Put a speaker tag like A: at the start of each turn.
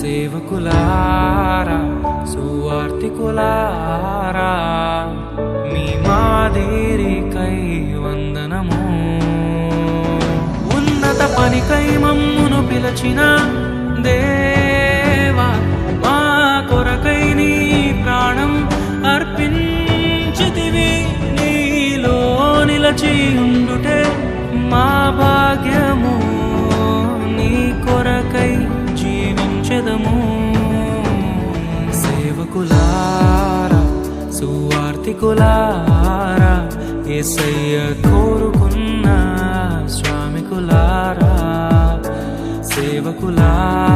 A: సేవకులారా సువార్తికులారా మీ మాదిరికై వందనము. ఉన్నత పనికై మమ్మును పిలచిన దేవా, మా కొరకై నీ ప్రాణం అర్పించితివి. నీలో నిలచి ఉండుటే మా భాగ్యము, నీ కొరకై జీవించెదము. సేవకులారా సువార్తికులారా యేసయ్య కోరుకున్న శ్రామికులారా, సేవకులారా